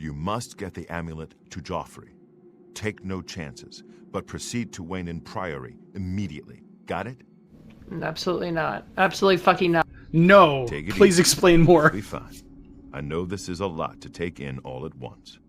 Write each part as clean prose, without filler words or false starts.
You must get the amulet to Joffrey. Take no chances, but proceed to Wayne Priory immediately. Got it? Absolutely not. Absolutely fucking not. No. Please explain more. Be fine. I know this is a lot to take in all at once.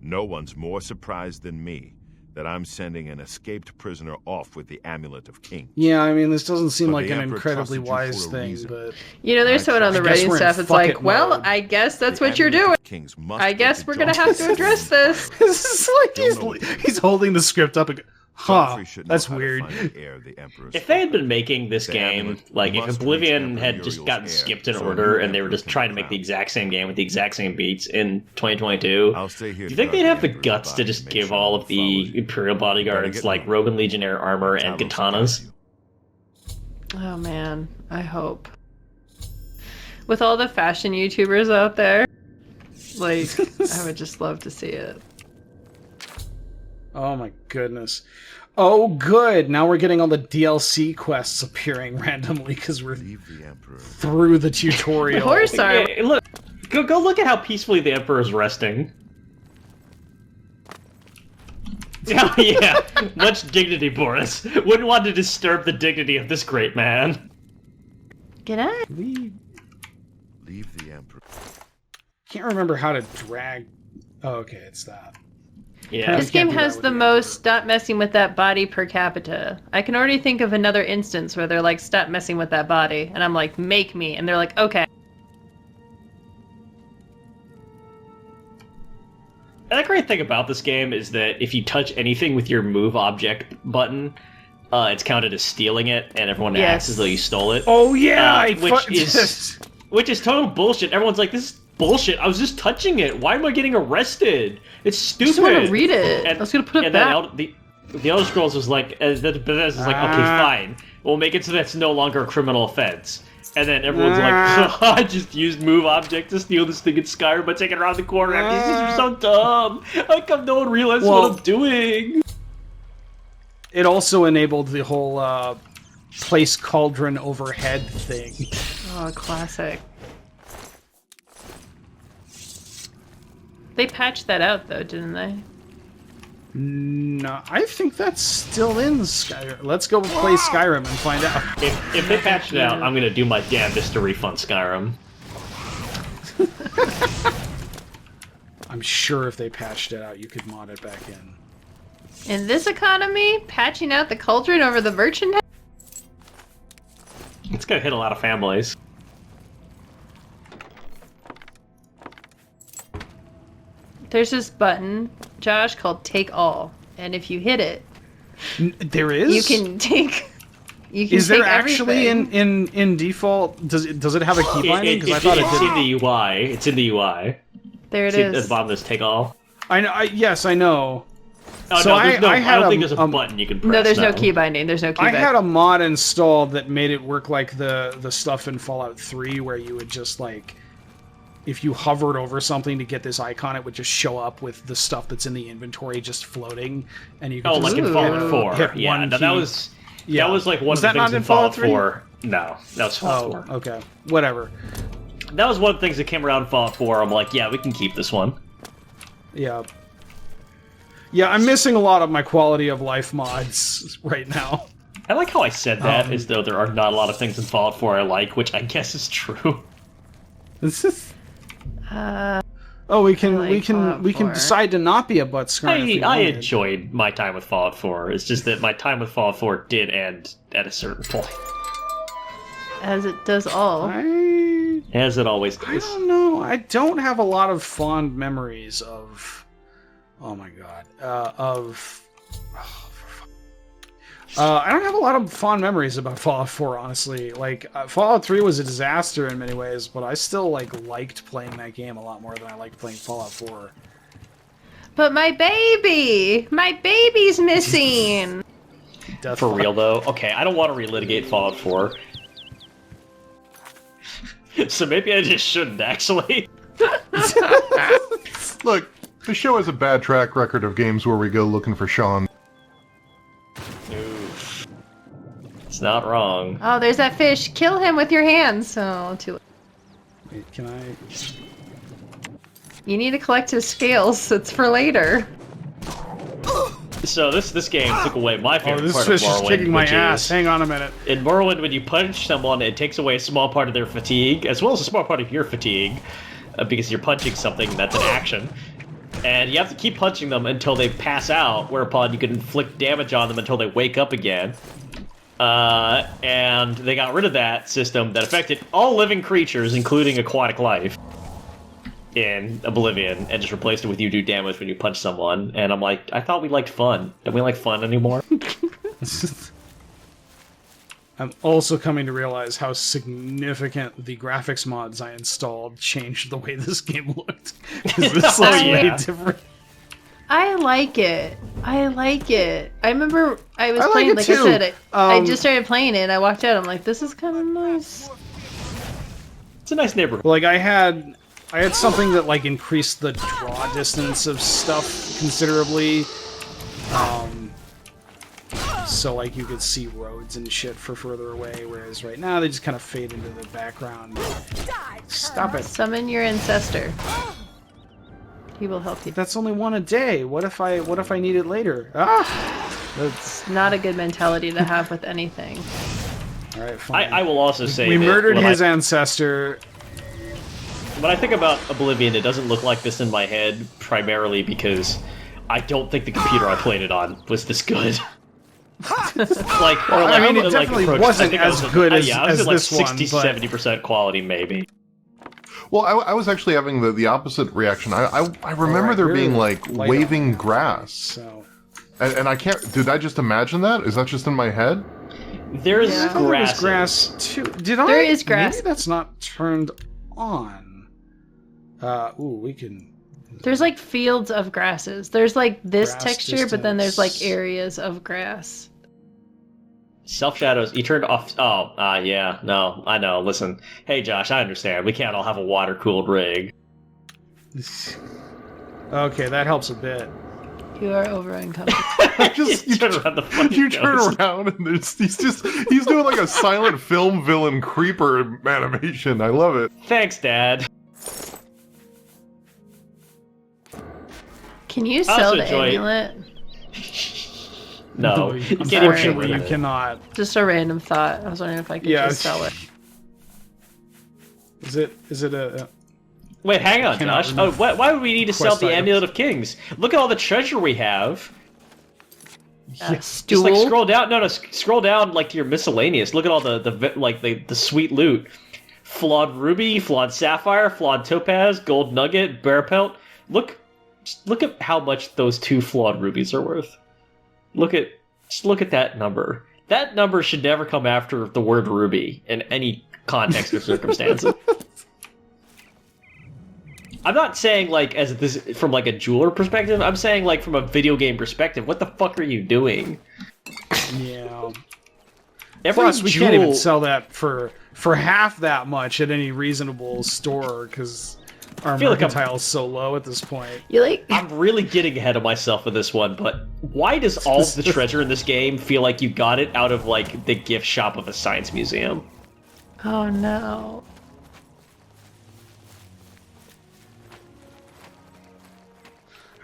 No one's more surprised than me that I'm sending an escaped prisoner off with the Amulet of Kings. Yeah, I mean, this doesn't seem like an incredibly wise thing, but... You know, there's someone on the writing staff that's like, well, I guess that's what you're doing. I guess we're gonna have to address this. This is like he's holding the script up and go, huh, that's weird. If they had been making this game, like if Oblivion had just gotten skipped in order and they were just trying to make the exact same game with the exact same beats in 2022, do you think they'd have the guts to just give all of the Imperial bodyguards like Rogan Legionnaire armor and katanas? Oh man, I hope. With all the fashion YouTubers out there, like, I would just love to see it. Oh my goodness. Oh good, now we're getting all the DLC quests appearing randomly because we're through the tutorial. The horse arm. Hey, look, go look at how peacefully the Emperor's resting. Oh yeah, much dignity, Boris. Wouldn't want to disturb the dignity of this great man. G'day. Leave the Emperor. Can't remember how to drag... Oh, okay, it's that. Yeah. This game has the most stop messing with that body per capita. I can already think of another instance where they're like, stop messing with that body. And I'm like, make me. And they're like, okay. And the great thing about this game is that if you touch anything with your move object button, it's counted as stealing it, and everyone acts as though you stole it. Oh yeah, which is total bullshit. Everyone's like, this is bullshit. I was just touching it. Why am I getting arrested? It's stupid. I just want to read it. And, I was gonna put it and back. Then the Elder Scrolls was like, Bethesda's like, okay, fine. We'll make it so that's no longer a criminal offense. And then everyone's like, I just used move object to steal this thing in Skyrim by taking it around the corner. These things are so dumb. How come no one realizes what I'm doing? It also enabled the whole place cauldron overhead thing. Oh, classic. They patched that out, though, didn't they? No, I think that's still in Skyrim. Let's go play Skyrim and find out. If they patched it out, I'm going to do my damnedest to refund Skyrim. I'm sure if they patched it out, you could mod it back in. In this economy, patching out the cauldron over the merchant... It's going to hit a lot of families. There's this button, Josh, called Take All. And if you hit it... There is? You can take... You can is take there actually in default... Does it have a key binding? Because I thought it did. It's in the UI. It's in the UI. There it is. At the bottom, there's Take All. I know. Yes, I know. Oh, so no, I don't think there's a button you can press. No, there's no key binding. There's no key binding. I had a mod installed that made it work like the stuff in Fallout 3 where you would just like... If you hovered over something to get this icon, it would just show up with the stuff that's in the inventory just floating, and you could just like in Fallout 4. Yeah, that was like one of the things in Fallout 4. No, that was Fallout 4. Okay, whatever. That was one of the things that came around in Fallout 4. I'm like, yeah, we can keep this one. Yeah. Yeah, I'm missing a lot of my quality of life mods right now. I like how I said that, as though there are not a lot of things in Fallout 4 I like, which I guess is true. This is... we can decide to not be a butt scrunner. I enjoyed my time with Fallout 4. It's just that my time with Fallout 4 did end at a certain point. As it does all. As it always does. I don't know. I don't have a lot of fond memories of... Oh my god. I don't have a lot of fond memories about Fallout 4, honestly. Like, Fallout 3 was a disaster in many ways, but I still, liked playing that game a lot more than I liked playing Fallout 4. But my baby! My baby's missing! For real, though? Okay, I don't want to relitigate Fallout 4. So maybe I just shouldn't, actually. Look, the show has a bad track record of games where we go looking for Sean. It's not wrong. Oh, there's that fish. Kill him with your hands. Oh, too late. Wait, can I... You need to collect his scales. It's for later. So this game took away my favorite part of this fish is Morrowind, kicking my which ass. is, Hang on a minute. in Morrowind, when you punch someone, it takes away a small part of their fatigue, as well as a small part of your fatigue, because you're punching something that's an action. And you have to keep punching them until they pass out, whereupon you can inflict damage on them until they wake up again. And they got rid of that system that affected all living creatures, including aquatic life, in Oblivion, and just replaced it with you do damage when you punch someone. And I'm like, I thought we liked fun. Don't we like fun anymore? I'm also coming to realize how significant the graphics mods I installed changed the way this game looked. Because this looks way different. I like it. I like it. I remember I was playing, like too. I said, I just started playing it, and I walked out, I'm like, this is kind of nice. It's a nice neighborhood. Like, I had something that, like, increased the draw distance of stuff considerably. So, like, you could see roads and shit for further away, whereas right now they just kind of fade into the background. Stop it. Summon your ancestor. He will help you. That's only one a day. What if I need it later? Ah! It's not a good mentality to have with anything. Alright, fine. I will also say we that murdered his ancestor. When I think about Oblivion, it doesn't look like this in my head, primarily because I don't think the computer I played it on was this good. I mean, it definitely wasn't as good as this one. 60-70% quality, maybe. Well, I was actually having the opposite reaction. I remember there being, like, waving grass. So. And I can't... Did I just imagine that? Is that just in my head? There's grass. Grass, too. There is grass. Maybe that's not turned on. We can... There's, like, fields of grasses. There's, like, this Grass texture, distance. but then there's, like, areas of grass. Self-shadows. You turned off... yeah. No, I know. Listen. Hey, Josh, I understand. We can't all have a water-cooled rig. Okay, that helps a bit. You are over-encompassed. You turn around and he's doing like a silent film villain creeper animation. I love it. Thanks, Dad. Can you sell the amulet? No. Unfortunately, you cannot. Just a random thought. I was wondering if I could just sell it. Is it a... Wait, hang on, Josh. Oh, why would we need to sell the Amulet of Kings? Look at all the treasure we have. Stool? Just like scroll down. No, scroll down like to your miscellaneous. Look at all the sweet loot. Flawed ruby, flawed sapphire, flawed topaz, gold nugget, bear pelt. Look at how much those 2 flawed rubies are worth. Just look at that number. That number should never come after the word ruby in any context or circumstances. I'm not saying like as this from like a jeweler perspective. I'm saying like from a video game perspective. What the fuck are you doing? Yeah. Plus, we can't even sell that for half that much at any reasonable store because our mercantile is so low at this point. I'm really getting ahead of myself with this one, but why does all of the treasure in this game feel like you got it out of like the gift shop of a science museum? Oh no.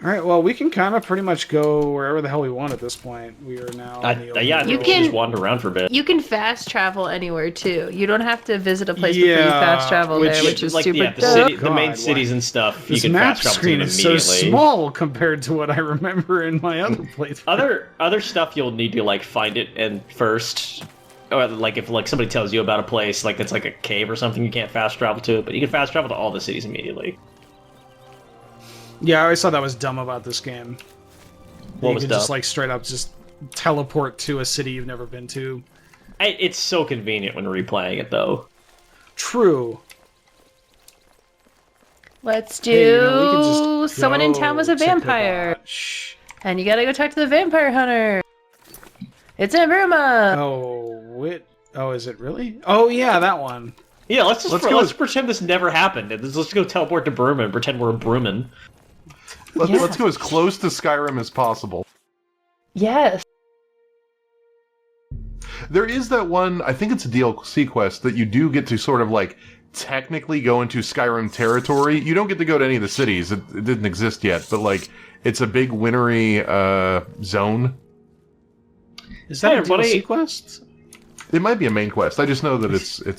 Alright, well, we can kind of pretty much go wherever the hell we want at this point. We are now on the you can just wander around for a bit. You can fast travel anywhere, too. You don't have to visit a place before you fast travel there, which is like, super the main cities and stuff, this you can map fast travel screen to is immediately. so small compared to what I remember in my other playthrough. Other stuff you'll need to, like, find it and first... Or, like, if like somebody tells you about a place, like, that's like a cave or something, you can't fast travel to, but you can fast travel to all the cities immediately. Yeah, I always thought that was dumb about this game. What was dumb? Just like straight up just teleport to a city you've never been to. It's so convenient when replaying it, though. True. Let's do someone in town was a vampire. And you gotta go talk to the vampire hunter. It's in Bruma. Oh, is it really? Oh yeah, that one. Yeah, let's pretend this never happened. Let's go teleport to Bruma and pretend we're a Bruman. Let's go as close to Skyrim as possible. Yes. There is that one, I think it's a DLC quest, that you do get to sort of like technically go into Skyrim territory. You don't get to go to any of the cities. It didn't exist yet, but like it's a big wintry zone. Is that a DLC quest? It might be a main quest. I just know that it's a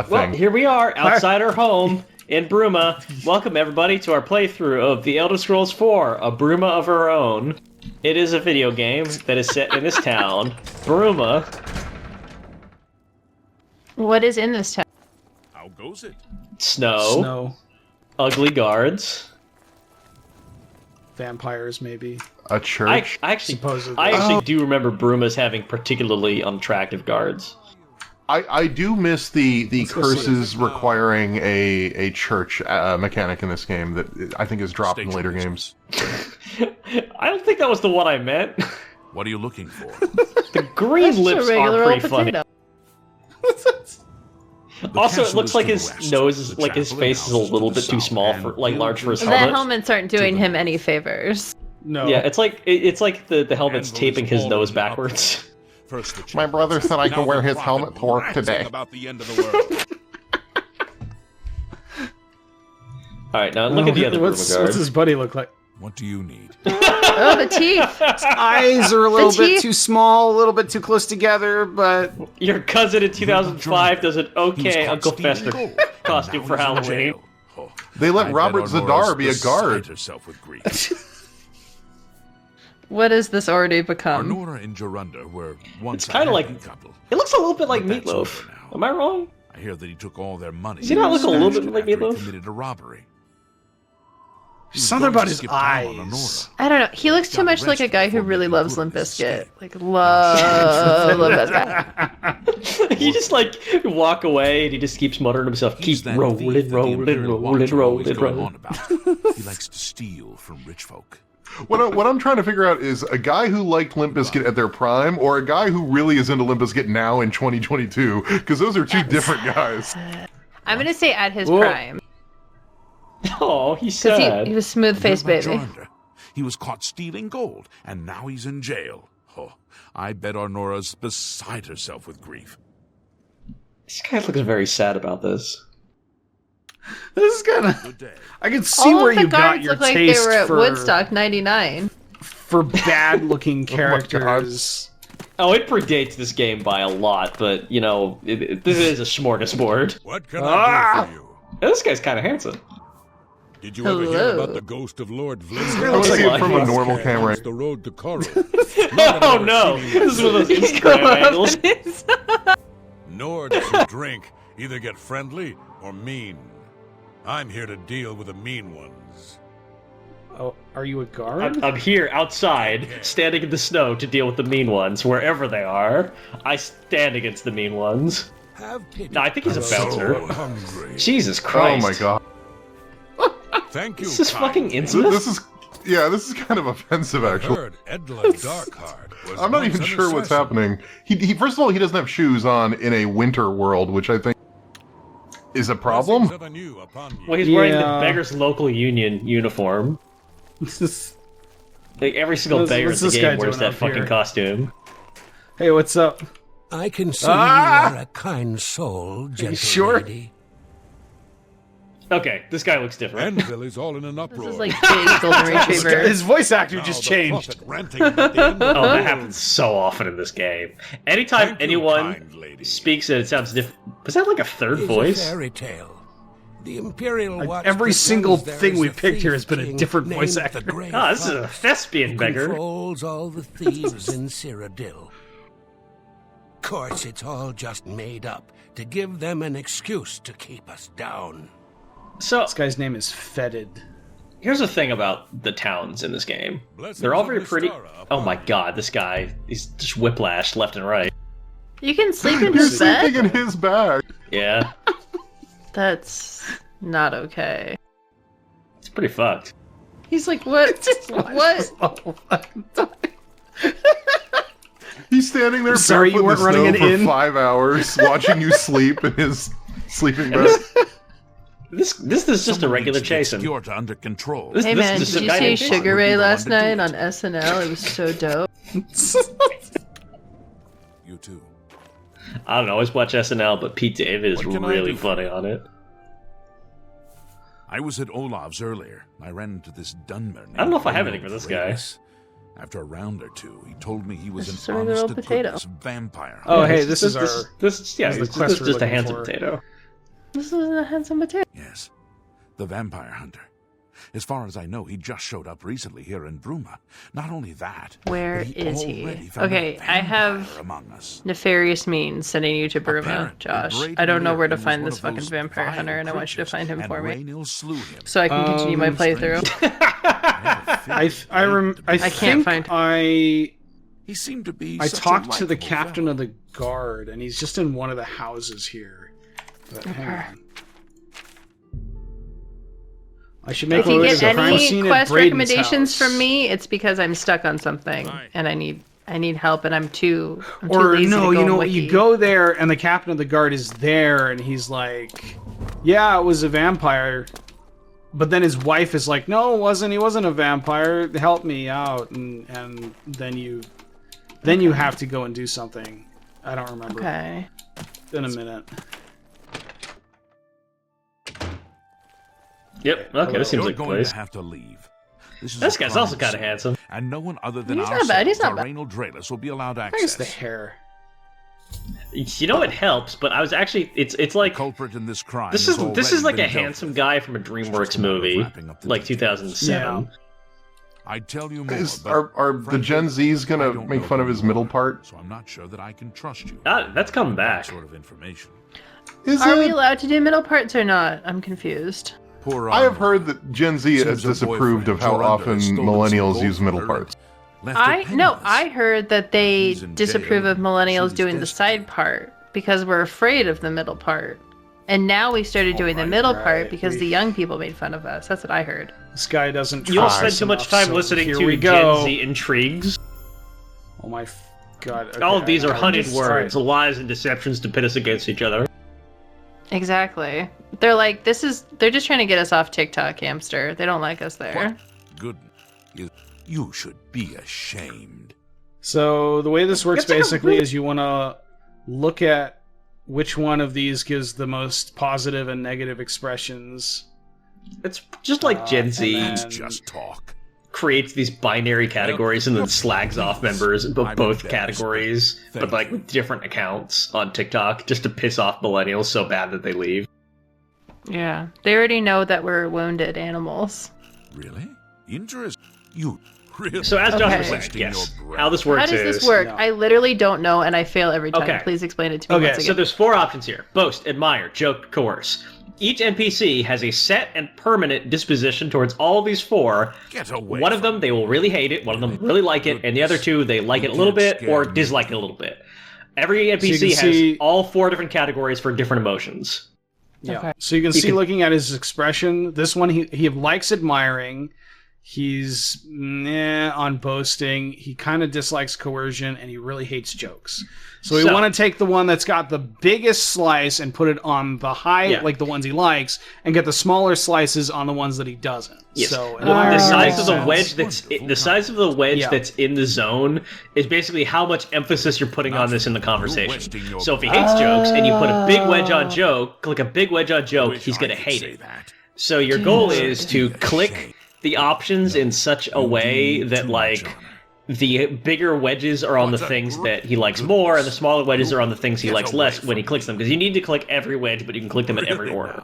thing. Well, here we are outside our home in Bruma. Welcome everybody to our playthrough of The Elder Scrolls 4: A Bruma of Our Own. It is a video game that is set in this town, Bruma. What is in this town? How goes it? Snow. Ugly guards. Vampires, maybe. A church. I actually do remember Bruma's having particularly unattractive guards. I do miss the curses requiring a church mechanic in this game that I think is dropped in later games. I don't think that was the one I meant. What are you looking for? The green lips are pretty funny. Also, it looks like his nose is like his face is a little bit too small for large for his helmet. The helmets aren't doing him any favors. No. Yeah, it's like the helmet's taping his nose backwards. My brother said I can wear his helmet to work today. About the end of the world. All right, now look at the other Bruma guard. What's his buddy look like? What do you need? Oh, the teeth! His eyes are a little bit too small, a little bit too close together, but... Your cousin in 2005 does an okay Uncle Fester costume for Halloween. They let Robert Zadar be a guard. What has this already become? Arnora and Jorunda were once It's kind of like... couple. It looks a little bit like Meatloaf. Am I wrong? I hear that he took all their money. Does he not look a little bit like Meatloaf? Committed a robbery. Something about his eyes. I don't know. He looks too much like a guy who really loves Limp Bizkit. Like, love Limp Bizkit. He just, walk away and he just keeps muttering to himself, keep rolling. He likes to steal from rich folk. What I'm trying to figure out is a guy who liked Limp Bizkit at their prime, or a guy who really is into Limp Bizkit now in 2022, because those are two different guys. I'm gonna say at his prime. Oh, he's sad. He was smooth-faced baby. Jorunda. He was caught stealing gold, and now he's in jail. Oh, I bet Arnora's beside herself with grief. This guy looks very sad about this. This is kind of... I can see where you got your look taste like they were at for... Woodstock 99. For bad-looking characters. Oh, it predates this game by a lot, but, this is a smorgasbord. What can I do for you? Yeah, this guy's kind of handsome. Did you ever hear about the ghost of Lord Vlinda? I was seeing it from a normal camera. The road to Coral. Oh no! This is one of those Instagram angles. Nords who drink either get friendly or mean. I'm here to deal with the mean ones. Oh, are you a guard? I'm here outside, standing in the snow to deal with the mean ones, wherever they are. I stand against the mean ones. No, I think he's a bouncer. Jesus Christ! Oh my god! Thank you. This is fucking intimate. This is kind of offensive, actually. I'm not even sure what's happening. He first of all, he doesn't have shoes on in a winter world, which I think is a problem. Well, he's wearing the Beggars Local Union uniform. Every single beggar in the game wears that fucking costume. Hey, what's up? I can see you are a kind soul, gentle lady. Okay, this guy looks different. Is all in an uproar. This is like Jay's Golden Retriever. His voice actor just changed. Oh, that happens so often in this game. Anytime anyone speaks it sounds different. Was that like a third voice? A fairy tale. The Imperial Watch every single pretends thing there we is a picked here has thief been a king different voice named actor. the Grey Oh, this is a Fox, thespian who beggar. controls all the thieves in Cyrodiil. Of course, it's all just made up to give them an excuse to keep us down. So This guy's name is Fetid. here's the thing about the towns in this game. They're all very pretty. Oh my god, this guy, he's just whiplashed left and right. You can sleep in You're his bed? sleeping in his bag. Yeah, That's not okay. it's pretty fucked. He's like, what? What? He's standing there Sorry, you barefoot weren't in the running snow it for in? 5 hours, watching you sleep in his sleeping bag. This is just a regular chasing. You're under control. Hey man, this is did you a guy see named Sugar Mark. Ray Would you last want to night do on SNL? It was so dope. You too. I don't know. I always watch SNL, but Pete David is really funny on it. I was at Olav's earlier. I ran into this Dunmer. I don't know if I have anything for this guy. After a round or two, he told me he was This is an a little honest to potato. goodness vampire. Oh, Yeah, hey, this is just a handsome potato. This is a handsome potato. Yes, the vampire hunter. As far as I know, he just showed up recently here in Bruma. Not only that, Where but is already he? found a Okay, I have vampire among us. nefarious means sending you to Bruma, Apparently, Josh. Great I don't know where to Lear find was this one of fucking those vampire vile hunter, and I want you to find him creatures, for me, and Raynil slew him. so I can continue my playthrough. I can't find. He seemed to be. I such a talked to the likable captain fellow. of the guard, and he's just in one of the houses here. But hang on. I should make If you my way get to the crime any scene at quest Braden's recommendations house. from me, it's because I'm stuck on something and I need help, and I'm too Or lazy no, to go you know on what? You Wiki. go there, and the captain of the guard is there, and he's like, "Yeah, it was a vampire." But then his wife is like, "No, it wasn't. He wasn't a vampire. Help me out." And then you have to go and do something. I don't remember. Okay. In a minute. Yep. Okay, this seems You're like a going place. to have to leave. This a guy's crime also kind of scene, handsome. and no one other than He's not ourselves, bad, he's not or bad. Raynil Draelus, will be allowed Where's access. the hair? You know, it helps, but I was actually it's like Culprit in this crime. this has is already like been a dealt handsome with. guy from a DreamWorks movie, like 2007. I'd tell you more. Are the Gen Z's gonna make fun of his middle part? So I'm not sure that I can trust you. That's coming back. Sort of information. Are we allowed to do middle parts or not? I'm confused. Poor I have Arnold. heard that Gen Z has Seems her disapproved of how boyfriend, often Jorunda, has stolen some millennials gold use from middle her parts. and left her penniless. I heard that they He's in disapprove jail. of millennials She's doing the desperate. side part because we're afraid of the middle part. And now we started doing the middle part because the young people made fun of us. That's what I heard. This guy doesn't. You all trust spend too much enough, time so listening here to we Gen go. Z intrigues. Oh my god! Okay, All of these are I'm honeyed just- words, alright. lies and deceptions to pit us against each other. Exactly. They're like, they're just trying to get us off TikTok, hamster. They don't like us there. Goodness. You should be ashamed. So the way this works It's like a basically really- is you want to look at which one of these gives the most positive and negative expressions. It's just like Gen Z and It's then- just talk. creates these binary categories and then slags off members of both categories, but like with different accounts on TikTok, just to piss off millennials so bad that they leave. Yeah. They already know that we're wounded animals. Really? Interest? You really? So as Josh Okay. was saying, Wasting yes, your breath. how this works How does is... this work? No. I literally don't know, and I fail every time. Okay. Please explain it to me Okay, once again. So there's 4 options here. Boast, admire, joke, coerce. Each NPC has a set and permanent disposition towards all these 4. Get away One of from them, they will really hate it. One of them really like it. And the other 2, they like it a little bit or dislike it a little bit. Every NPC has see- all 4 different categories for different emotions. Yeah. Okay. So you can see, looking at his expression, this one he likes admiring. He's on boasting. He kind of dislikes coercion, and he really hates jokes. So we want to take the one that's got the biggest slice and put it on the high, like the ones he likes, and get the smaller slices on the ones that he doesn't. Yes. So The size of the sense. wedge that's in the zone is basically how much emphasis you're putting on this in the conversation. So if he hates jokes and you put a big wedge on joke, click a big wedge on joke, he's gonna hate it. So your goal is to click the options in such a way that like the bigger wedges are on the things that he likes more, and the smaller wedges are on the things he likes less when he clicks them. Because you need to click every wedge, but you can click them in every order.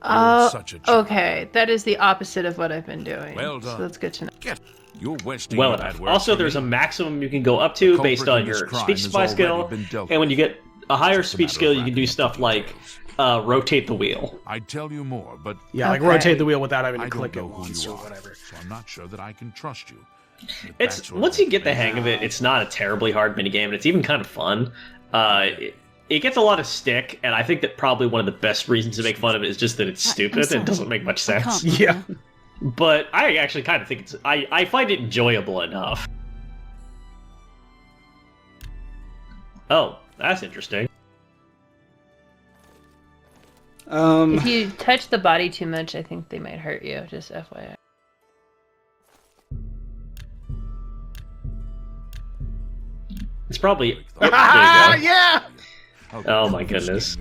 Oh, okay. That is the opposite of what I've been doing. Well So done. that's good to know. You're wasting Well your enough. bad words Also, for there's a me. maximum you can go up to The based culprit on in this your crime speech has spy already skill, been dealt and when you get a higher Just a speech matter skill, of you can do wrapping up stuff the like details. rotate the wheel. I'd tell you more, but like Okay. rotate the wheel without having to I click don't it know who once you or are, whatever. so I'm not sure that I can trust you. But It's that's sort once of you get the hang of it, it's not a terribly hard minigame, and it's even kind of fun. It gets a lot of stick, and I think that probably one of the best reasons to make fun of it is just that it's stupid and it doesn't make much sense. Yeah. But I actually kind of think I find it enjoyable enough. Oh, that's interesting. If you touch the body too much, I think they might hurt you. Just FYI. It's probably... Oh, there you go. Yeah. Oh my goodness.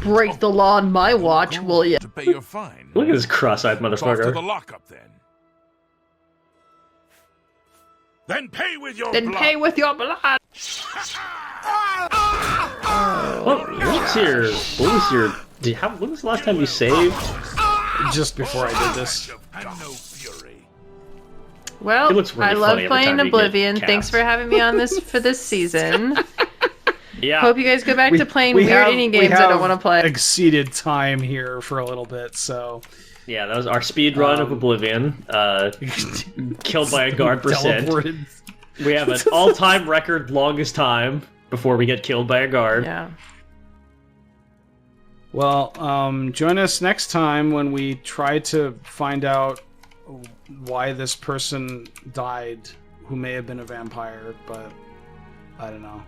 Break the law on my watch, will ya? To pay your fine. Look at this cross-eyed Off to the motherfucker. lockup then. Then pay with your Then blood. pay with your blood. When was the last time you saved? Just before I did this. And no fury. Well, It looks really I funny love every playing time you get Oblivion. cast. Thanks for having me on this for this season. Yeah. Hope you guys go back to playing weird indie games I don't want to play. Exceeded time here for a little bit, so Yeah, that was our speed run of Oblivion. Killed by a guard percent. teleported. We have an all-time record longest time before we get killed by a guard. Yeah. Well, join us next time when we try to find out why this person died, who may have been a vampire, but I don't know.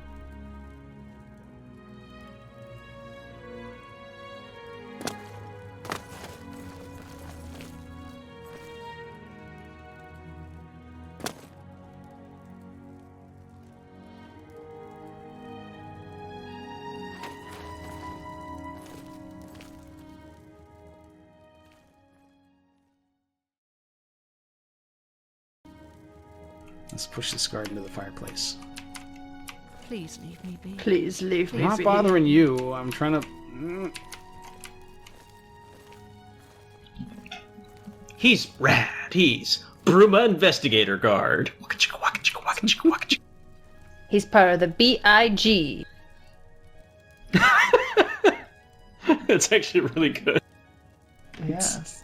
Let's push this guard into the fireplace. Please leave me be. Please leave me I'm not be. bothering you. I'm trying to... He's rad. He's Bruma Investigator Guard. He's part of the BIG. It's actually really good. Yes.